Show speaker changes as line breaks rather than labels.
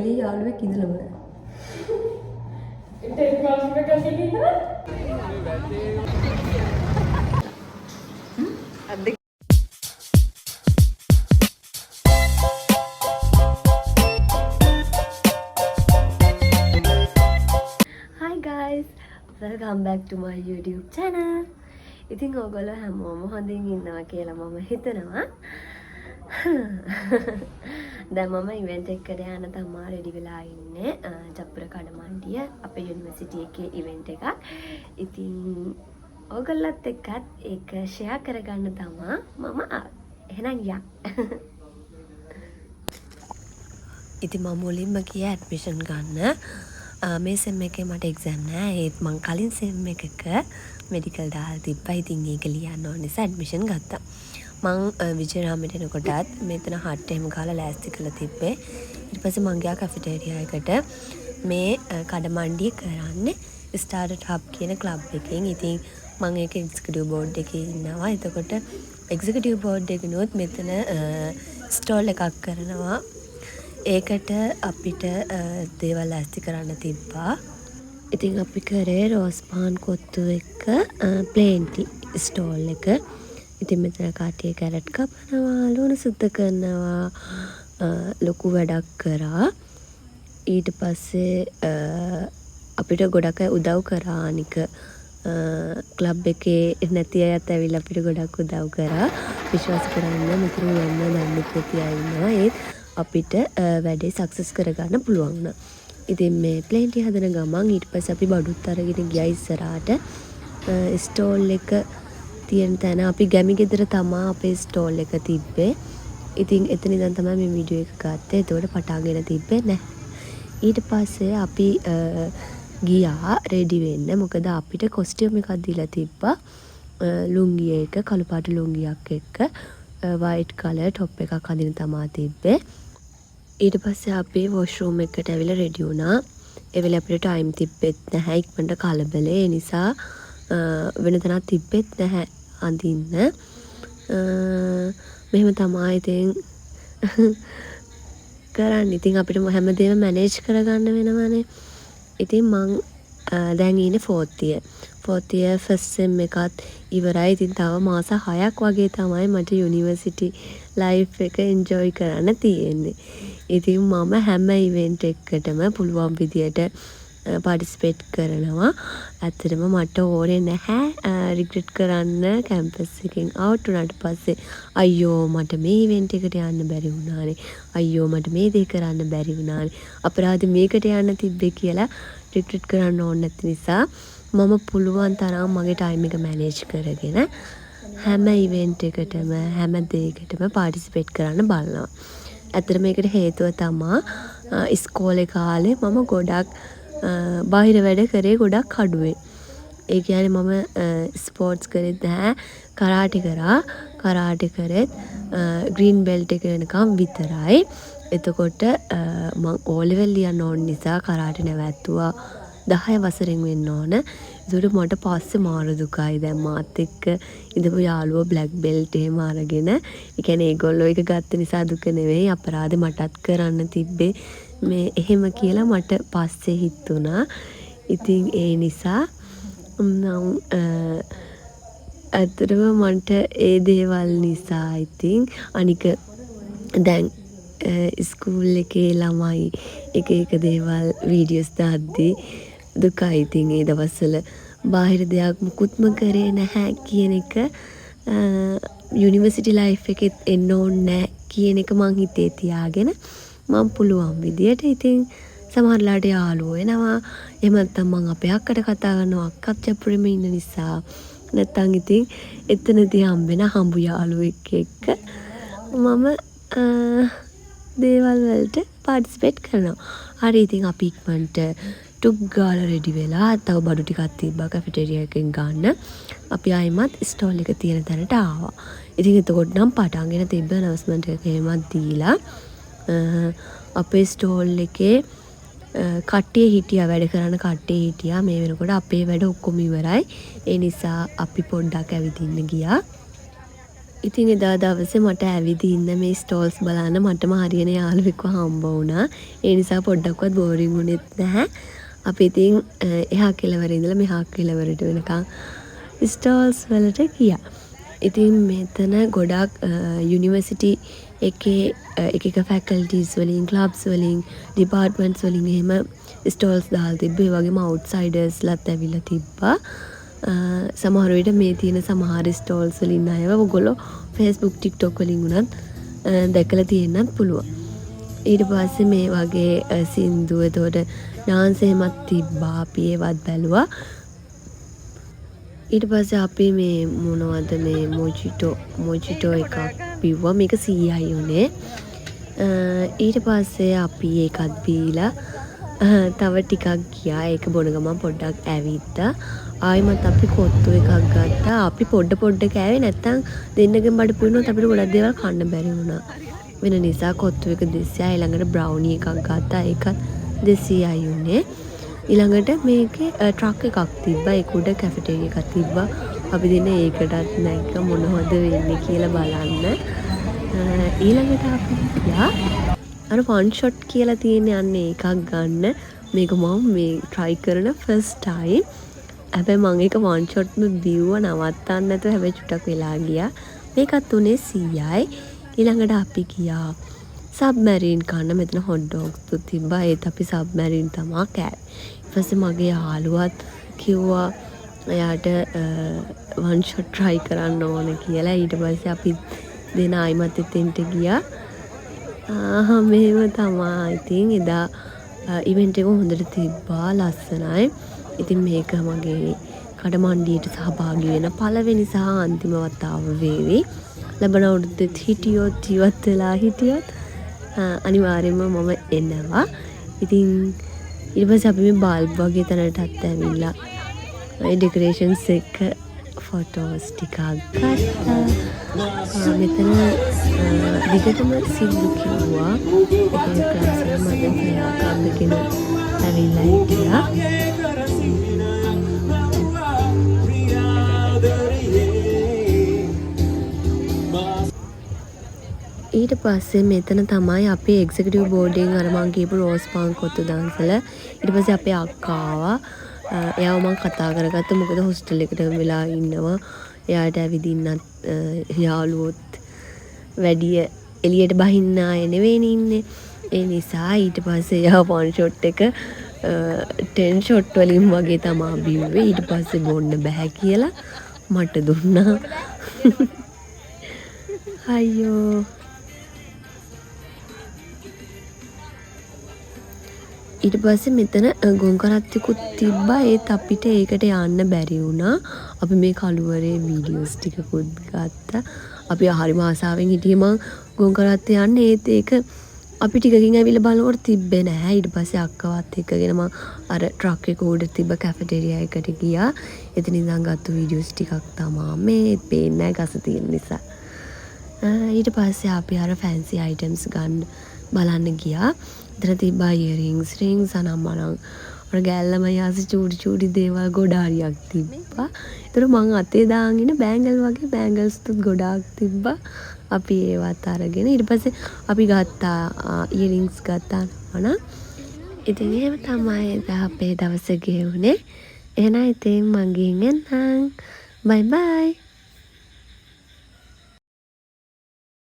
ඒ යාළුවෙක් ඉඳලම Hi guys, welcome back to my YouTube channel. ඉතින් ඔයගොල්ලෝ හැමෝම හොඳින් ඉන්නවා කියලා මම හිතනවා. දැන් මම ඉවෙන්ට් එකකට යන්න තමයි රෙඩි වෙලා ඉන්නේ. ජප්පුර කඩමණ්ඩිය අපේ යුනිවර්සිටි එකේ ඉවෙන්ට් එකක්. ඉතින් ඔයගොල්ලොත් එක්කත් ඒක ෂෙයා කරගන්න තමයි මම එහෙනම් යා. ඉතින් මම මුලින්ම ගියා ඇඩ්මිෂන් ගන්න. මේ සෙම් එකේ මට එක්සෑම් නෑ. ඒත් මං කලින් සෙම් එකක මෙඩිකල් දාලා තිබ්බා. ඉතින් ඒක ලියන්න ඕන නිසා ඇඩ්මිෂන් ගත්තා. මං විජේරාමයට එනකොටත් මෙතන හට් එහෙම ගාලා ලෑස්ති කරලා තිබ්බේ. ඊට පස්සේ මං ගියා කැෆෙටේරියා එකට. මේ කඩමණ්ඩිය කරන්නේ ස්ටාර්ට් හබ් කියන ක්ලබ් එකෙන්. ඉතින් මං ඒක එක්සිකියුටිව් බෝඩ් එකේ ඉන්නවා. එතකොට එක්සිකියුටිව් බෝඩ් එකනොත් මෙතන ස්ටෝල් එකක් කරනවා. ඒකට අපිට දේවල් ලෑස්ති කරන්න තිබ්බා. ඉතින් අපි කරේ රෝස් පාන් කොත්තු එක්ක ප්ලේන් ටී ස්ටෝල් එක. ඉතින් මෙතන කාටිය කැරට් කපනවා, ලුණු සුද්ධ කරනවා, ලොකු වැඩක් කරා. ඊට පස්සේ අපිට ගොඩක් අය උදව් කරා. අනික ක්ලබ් එකේ නැති අයත් ඇවිල්ලා අපිට ගොඩක් උදව් කරා. විශ්වාස කරන්න මෙතන යන්න දන්නේ නැති අය ඉන්නවා. ඒත් අපිට වැඩේ සක්සස් කරගන්න පුළුවන් න. ඉතින් මේ ප්ලේන් ටී හදන ගමන් ඊට පස්සේ අපි බඩුත් අරගෙන ගියා ඉස්සරහට. ස්ටෝල් එක තියෙන තැන අපි ගැමි ගෙදර තමා අපේ ස්ටෝල් එක තිබ්බේ. ඉතින් එතන ඉඳන් තමයි මේ වීඩියෝ එක ගත්තේ. ඒතකොට පටාගෙන තිබ්බේ නැහැ. ඊට පස්සේ අපි ගියා රෙඩි වෙන්න. මොකද අපිට කොස්ටියුම් එකක් දීලා තිබ්බා. ලුංගිය එක කළු පාට ලුංගියක් එක්ක වයිට් කලර් টොප් එකක් අඳින්න තමා තිබ්බේ. ඊට පස්සේ අපි වොෂ්රූම් එකට ඇවිල්ලා රෙඩි වුණා. ඒ වෙලේ අපිට ටයිම් තිබ්බෙත් නැහැ. ඉක්මනට කලබලේ. ඒ නිසා වෙන තැනක් තිබ්බෙත් නැහැ අඳින්න. මෙහෙම තමයි ඉතින් කරන්නේ. ඉතින් අපිට හැමදේම මැනේජ් කරගන්න වෙනවනේ. ඉතින් මං දැන් ඉන්නේ 4th year. 4th year first sem එකත් ඉවරයි. ඉතින් තව මාස 6ක් වගේ තමයි මට යුනිවර්සිටි ලයිෆ් එක එන්ජොයි කරන්න තියෙන්නේ. ඉතින් මම හැම ඉවෙන්ට් එකකටම පුළුවන් විදියට පාටිසිපේට් කරනවා. ඇත්තටම මට ඕනේ නැහැ රිග්‍රෙට් කරන්න කැම්පස් එකෙන් අවුට් වුණාට පස්සේ අයියෝ මට මේ ඉවෙන්ට් එකට යන්න බැරි වුණානේ. අයියෝ මට මේ දේ කරන්න බැරි වුණානේ. අපරාධ මේකට යන්න තිබ්බේ කියලා රිග්‍රෙට් කරන්න ඕනේ නැති නිසා මම පුළුවන් තරම් මගේ ටයිම් එක මැනේජ් කරගෙන හැම ඉවෙන්ට් එකටම හැම දෙයකටම පාටිසිපේට් කරන්න බලනවා. ඇත්තට මේකට හේතුව තමා ඉස්කෝලේ කාලේ මම ගොඩක් බාහිර වැඩ කරේ ගොඩක් අඩුවේ. ඒ කියන්නේ මම ස්පෝර්ට්ස් කරෙත් නැහැ. කරාටි කරා. කරාටි කරෙත් ග්‍රීන් බෙල්ට් එක වෙනකම් විතරයි. එතකොට මම O level ලියන්න ඕන නිසා කරාටි නැවැත්තුවා. 10 වසරෙන් වෙන්න ඕන. ඒකට මට පස්සේ මාරු දුකයි. දැන් මාත් එක්ක ඉඳපු යාළුවෝ බ්ලැක් බෙල්ට් එහෙම අරගෙන, ඒ කියන්නේ ඒගොල්ලෝ එක ගත්ත නිසා දුක නෙවෙයි, අපරාධේ මටත් කරන්න තිබ්බේ මේ එහෙම කියලා මට පස්සේ හිතුණා. ඉතින් ඒ නිසා ඇත්තටම මට ඒ දේවල් නිසා ඉතින් අනික දැන් ස්කූල් එකේ ළමයි එක එක දේවල් වීඩියෝස් දාද්දී දුකයි. ඉතින් ඒ දවස්වල බාහිර දෙයක් මුකුත්ම කරේ නැහැ කියන එක යුනිවර්සිටි ලයිෆ් එකෙත් එන්න ඕනේ නැහැ කියන එක මං හිතේ තියාගෙන මම පුළුවන් විදියට ඉතින් සමහරලාට යාළුවෝ එනවා. එහෙම නැත්නම් මං අපේ අක්කට කතා කරනවා. අක්කත් ජප්පුරේම ඉන්න නිසා. නැත්නම් ඉතින් එතනදී හම්බෙන හම්බු යාළුවෙක් එක්ක මම දේවල් වලට පාටිසිපේට් කරනවා. හරි ඉතින් අපි ඉක්මනට ටුක් ගාලා රෙඩි වෙලා තව බඩු ටිකක් තිබ්බා කැෆෙටේරියා එකෙන් ගන්න. අපි ආයෙමත් ස්ටෝල් එක තියෙන තැනට ආවා. ඉතින් එතකොට නම් පටන්ගෙන තිබ්බ ඇනවුස්මන්ට් එක එහෙමත් දීලා අපේ ස්ටෝල් එකේ කට්ටිය හිටියා. වැඩ කරන කට්ටිය හිටියා. මේ වෙනකොට අපේ වැඩ ඔක්කොම ඉවරයි. ඒ නිසා අපි පොඩ්ඩක් ඇවිදින්න ගියා. ඉතින් එදා දවසේ මට ඇවිදින්න මේ ස්ටෝල්ස් බලන්න මටම හරියන යාළුවෙක්ව හම්බ වුණා. ඒ නිසා පොඩ්ඩක්වත් බෝරින් වුණෙත් නැහැ. අපි ඉතින් එහා කෙළවර ඉඳලා මෙහා කෙළවරට වෙනකන් ස්ටෝල්ස් වලට ගියා. ඉතින් මෙතන ගොඩක් යුනිවර්සිටි එකේ එක ෆැකල්ටිස් වලින් ක්ලබ්ස් වලින් ඩිපාර්ට්මන්ට්ස් වලින් එහෙම ස්ටෝල්ස් දාලා තිබ්බේ. ඒ වගේම අවුට්සයිඩර්ස්ලාත් ඇවිල්ලා තිබ්බා. සමහර විට මේ තියෙන සමහර ස්ටෝල්ස් වලින් අයව ඔයගොල්ලෝ Facebook TikTok වලින් උනත් දැකලා තියෙන්නත් පුළුවන්. ඊට පස්සේ මේ වගේ සින්දු එතකොට ඩාන්ස් එහෙමත් තිබ්බා. අපි ඒවත් බැලුවා. ඊට පස්සේ අපි මේ මොනවද මේ මොජිටෝ එකක් බිව්වා. මේක 100යි උනේ. ඊට පස්සේ අපි ඒකත් බීලා තව ටිකක් ගියා. ඒක බොන ගමන් පොඩ්ඩක් ඇවිත්තා. ආයිමත් අපි කොත්තු එකක් ගත්තා. අපි පොඩ කෑවේ නැත්තම් දෙන්නගෙන් බඩ පුරිනොත් අපිට ගොඩක් දේවල් කන්න බැරි වුණා. වෙන නිසා කොත්තු එක 200යි. ඊළඟට බ්‍රවුනි එකක් ගත්තා. ඒකත් 200යි උනේ. ඊළඟට මේකේ ට්‍රක් එකක් තිබ්බා. ඒක උඩ කැෆෙටේරියා එකක් තිබ්බා. අපි දෙන්න ඒකටත් නැග්ග මොනවද වෙන්නේ කියලා බලන්න. ඊළඟට අපි ගියා අර වන් ෂොට් කියලා තියෙන යන්නේ එකක් ගන්න. මේක මම මේ try කරන first time. හැබැයි මම ඒක වන් ෂොට්ම බිව්ව නවත්තන්න නැතුව හැබැයි චුට්ටක් වෙලා ගියා. මේකත් උනේ 100යි. ඊළඟට අපි ගියා සබ්මැරීන් කන්න. මෙතන හොට් ඩොග්ස් තිබ්බා. ඒත් අපි සබ්මැරීන් තමයි කෑවේ. ඊට පස්සේ මගේ යාළුවත් කිව්වා එයාට වන් ෂොට් try කරන්න ඕන කියලා. ඊට පස්සේ අපි දෙන ආයිමත් එතෙන්ට ගියා. මෙහෙම තමයි. ඉතින් එදා ඉවෙන්ට් එක හොඳට තිබ්බා. ලස්සනයි. ඉතින් මේක මගේ කඩමණ්ඩියට සහභාගී වෙන පළවෙනි සහ අන්තිම වතාව වේවි. ලබන අවුරුද්දෙත් හිටියොත් ජීවත් වෙලා හිටියොත් අනිවාර්යයෙන්ම මම එනවා. ඉතින් ඊට පස්සේ අපි මේ බල්බ් වගේ තැනටත් ඇවිල්ලා ඒ ඩෙකොරේෂන්ස් එක ෆොටෝස් ටිකක් ගත්තා. මෙතන දිගටම සින්දු කිව්වා. ඒකේ ක්ලාස් එක මම කම්බගෙන ඇවිල්ලා හිටියා. ඊට පස්සේ මෙතන තමයි අපේ එක්සිකියුටිව් බෝඩින් අර මං කියපු රෝස් පාන් කොත්තු දන්සල. ඊට පස්සේ අපේ අක්කා ආවා. එයාව මං කතා කරගත්තා. මොකද හොස්ටල් එකට වෙලා ඉන්නවා. එයාට ඇවිදින්නත් යාළුවොත් වැඩි එළියට බහින්න ආයේ නෙවෙයිනේ ඉන්නේ. ඒ නිසා ඊට පස්සේ එයා වන් ෂොට් එක 10 ෂොට් වලින් වගේ තමයි බිව්වේ. ඊට පස්සේ බොන්න බෑ කියලා මට දුන්නා. අයියෝ. ඊට පස්සේ මෙතන ගොන් කරත්තෙකුත් තිබ්බා. ඒත් අපිට ඒකට යන්න බැරි වුණා. අපි මේ කළුවරේ වීඩියෝස් ටිකකුත් ගත්තා. අපි හරිම ආසාවෙන් හිටියේ මං ගොන් කරත්තේ යන්න. ඒත් ඒක අපි ටිකකින් ඇවිල්ලා බලනකොට තිබ්බේ නැහැ. ඊට පස්සේ අක්කවත් එක්කගෙන මං අර ට්‍රක් එක උඩ තිබ්බ කැෆෙටේරියා එකට ගියා. එතන ඉඳන් ගත්ත වීඩියෝස් ටිකක් තමයි මේ පේන්නේ නැහැ ගස තියෙන නිසා. ඊට පස්සේ අපි අර ෆැන්සි අයිටම්ස් ගන්න බලන්න ගියා. එතන තිබ්බා ඉයරින්ග්ස් රින්ග්ස් අනම්මනම් අර ගෑල්ලම යාසි චූටි දේවල් ගොඩාරියක් තිබ්බා. ඒතර මං අතේ දාගෙන ඉන්න බෑන්ගල් වගේ බෑන්ගල්ස් ගොඩාක් තිබ්බා. අපි ඒවත් අරගෙන ඊට පස්සේ අපි ගත්තා ඉයරින්ග්ස් ගත්තා නම. ඉතින් එහෙම තමයි අපේ දවස ගෙවුනේ. එහෙනම් ඉතින් මං ගිහින් එන්නම්. බයි බයි.